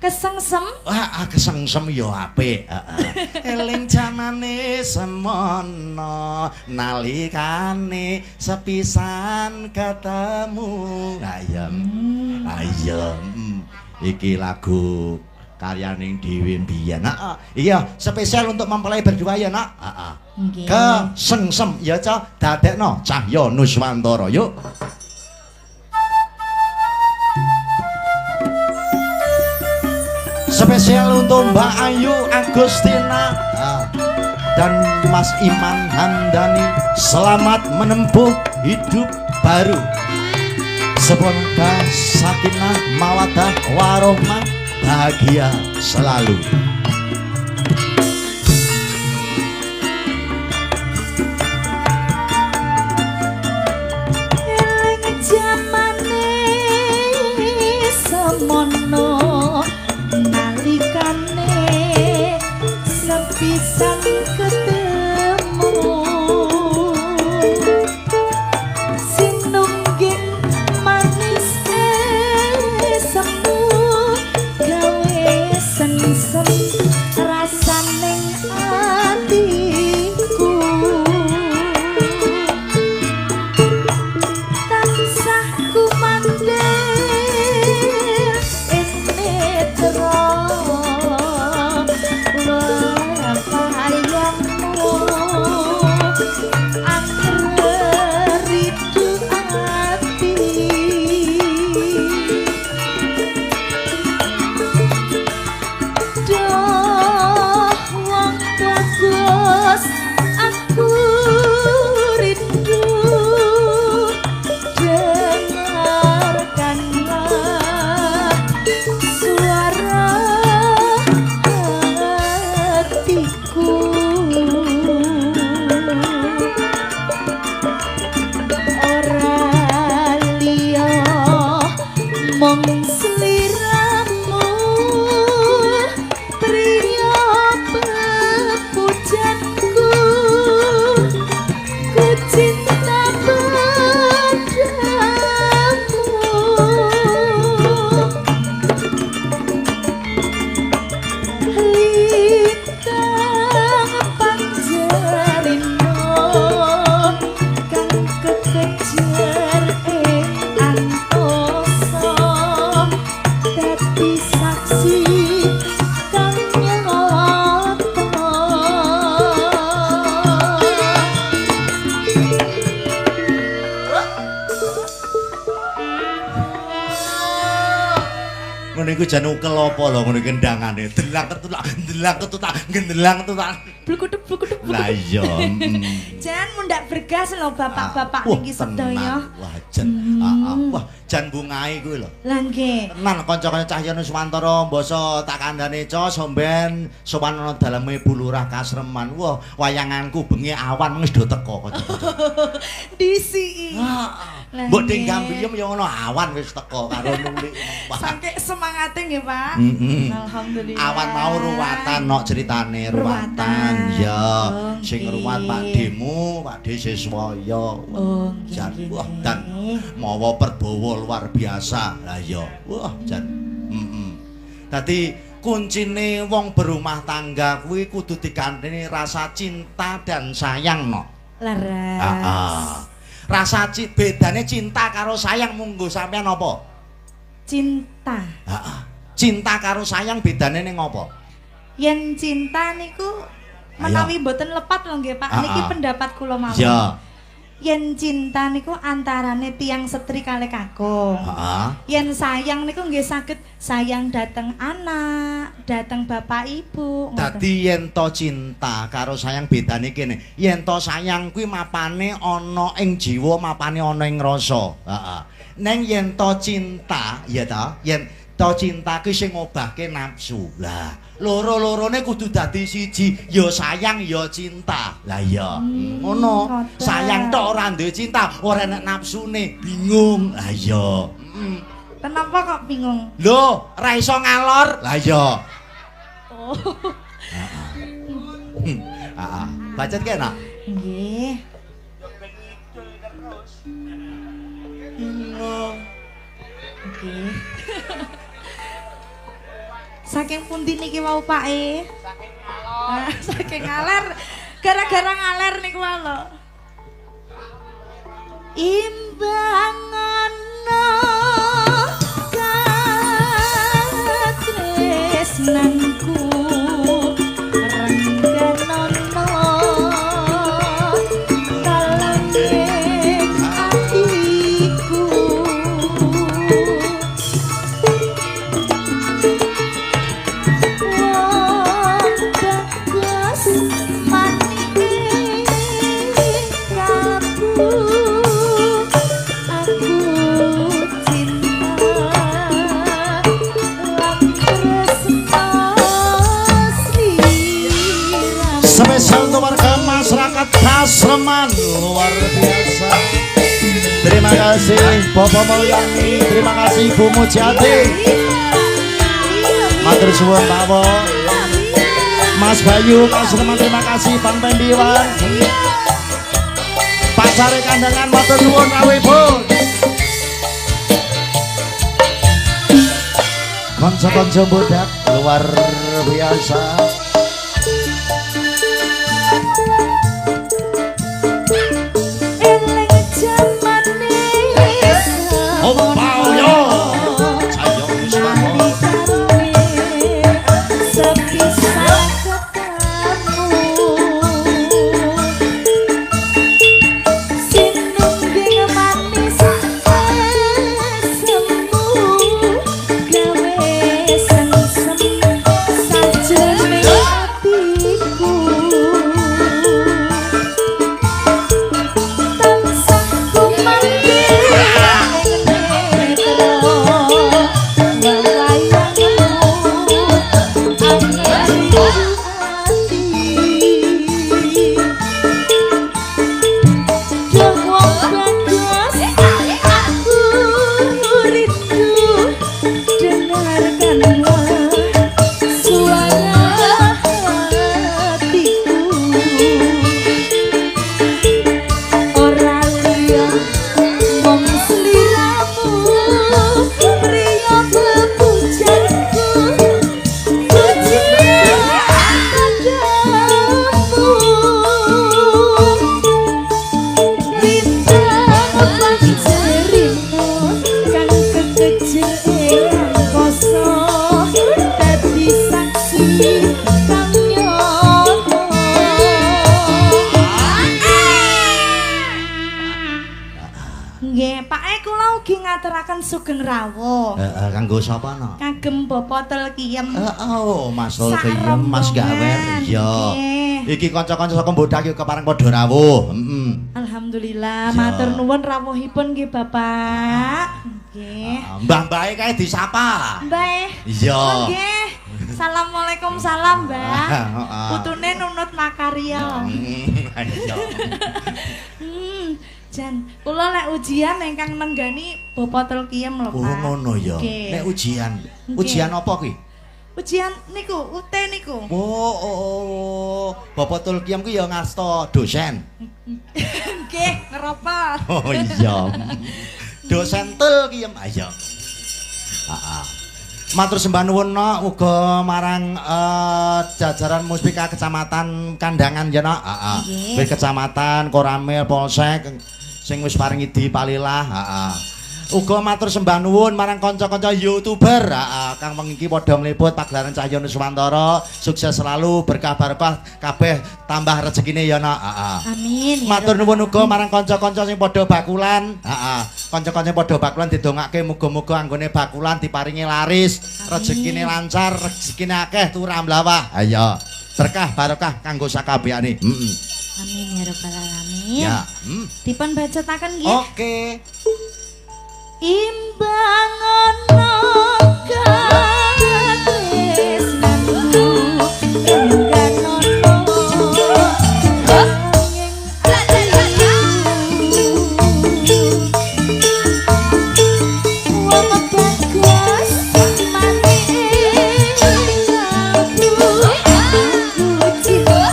kesengsem? Kesengsem ya apik, eling jamane semono nalikane sepisan ketemu. Ayem. Iki lagu karyaning Dewi Mbiyen. Iya, spesial untuk mempelai berdua ya, Nak. Nggih. Kesengsem ya, Cak. Dadekno Cahya Nuswantara. Yuk. Spesial untuk Mbak Ayu Agustina dan Mas Iman Handani. Selamat menempuh hidup baru. Semoga sakinah mawaddah warohmah bahagia selalu. Eling jamane semono nalikane sepisan ketemu sinungging manis semu gawe sengsem rasaning atiku tansah kumandheng ing netra wayangmu angger ridu ati doh wong bagus aku rindu dengarkanlah suara hatiku ora liya mung sliramu priya pepujanku ku cinta padamu lintang panjerino kang kekejar antoso dadi saksi kang nyoto Ngono iku jan ukel apa lho ngono kendangane. Delang ketutak, gendelang ketutak. blukuduk Lah iya. jan mundak bergas lho bapak-bapak niki sedaya Wah, jan. Wah, jan bungae kuwi lho. lah nggih Tenan kanca-kanca Cahya Nuswantara mbasa tak kandhane somben sowan ana daleme Bulurah Kasreman. Wah, wayanganku bengi awan wis do teko kanca. disiki Mbok tinggang biyem ya ngono awan wis teko karo nulik. saking semangate nggih Pak. Alhamdulillah. Awan mau ruwatan nok ceritane ruwatan ya. Sing ruwat Pak Demu, Pak De Siswaya. Oh, jan wah dan mawa perbawa luar biasa. Lah ya. Wah, jan. Dadi kuncine wong berumah tangga kuwi kudu dikandhani rasa cinta dan sayang no. Laras. Rasa bedane cinta karo sayang munggo sampean apa? Cinta. Cinta karo sayang bedane ning apa? Yen cinta niku menawi mboten lepat lho nggih Pak. Niki pendapat kula mawon. Ya. Yen cinta niku antarane tiyang setri kalih kakung. Yen sayang niku nggih saged sayang dateng anak, dateng bapak ibu. Dadi yen to cinta karo sayang bedane kene. Yen to sayang kuwi mapane ana ing jiwa, mapane ana ing rasa. Neng yen to cinta, ya ta, yen to cinta kuwi sing ngobahke nafsu. Lah, loro-lorone kudu dadi siji, ya sayang ya cinta. Lah iya, ngono. Sayang tok ora duwe cinta, ora enek nafsune, bingung. Lah iya. Kenapa kok bingung? Lho, ora iso ngalor. Lah iya. Oh. Bacet kena? Nggih. Nggih. Saking pundi niki wau Pake? Saking ngaler. Gara-gara ngaler niku lho. Imbangono katresnanku rengganono kalanging atiku wong bagus manine kabu spesial untuk warga masyarakat Kasreman luar biasa. Terima kasih Bapak Mulyani, terima kasih Ibu Mujati, matur suwun Pak Wo, Mas Bayu Kasreman, terima kasih Bang Pendiwan, Pak Sari Kandangan, matur suwun rawuhipun. Konco-konco bodak luar biasa. ngaturaken sugeng rawuh. Kanggo sapa no? Kagem Bapak Telkiem. Oh, Mas Telkiem, Mas Gawer. Iya. Iki kanca-kanca saka Bodak yo kepareng padha rawuh. Alhamdulillah, matur nuwun rawuhipun nggih Bapak. Nggih. Mbah-mbahe kae disapa. Mbah. Iya. Nggih. Assalamualaikum salam, Mbah. Putune nunut makarya. Iya. Jan, kula lek ujian ingkang nenggani Bapak Telkiem lho, Pak. Oh, ngono ya. Nek ujian. Ujian apa kuwi? Ujian niku, UT niku. Oh. Bapak Telkiem ku ya ngasta dosen. Nggih, ngeropa. Oh iya. Dosen Telkiem ayo. Heeh. Matur sembah nuwun uga marang jajaran Muspika Kecamatan Kandangan ya nak. Heeh. Kecamatan Koramil Polsek sing wis paringi dipalilah. Heeh. Uga matur sembah nuwun marang kanca-kanca YouTuber kang mengiki padha mliput pagelaran Cahya Nuswantara. Sukses selalu, berkah barokah kabeh, tambah rezekine ya nak. Amin. Matur nuwun uga marang kanca-kanca sing padha bakulan. Kanca-kanca padha bakulan didongake muga-muga anggone bakulan diparingi laris, rezekine lancar, rezekine akeh turah mlawah. Ayo. Berkah barokah kanggo sakabehane. Amin ya rabbal alamin. Ya. Dipun bacetaken nggih. Oke. Imbangono katresnanku engganono angin wong bagus manine aku cinta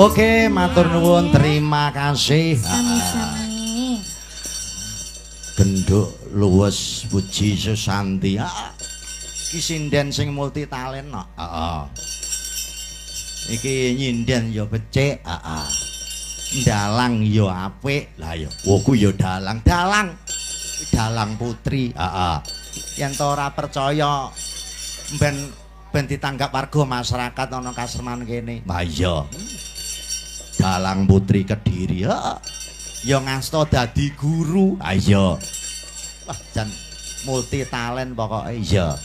Oke, matur nuwun, terima kasih. Sami-sami. Genduk luwes Puji Susanti. Iki sinden sing multi talent no. Iki nyinden ya becik, Dalang ya apik. Lah ya, ku ya dalang, dalang putri, Yen to ora percaya ben ditanggap warga masyarakat ana kasreman kene. Lah iya. Dalang putri Kediri, ya ngasta dadi guru. Ha iya. Wah, jan multi talent pokoke iya.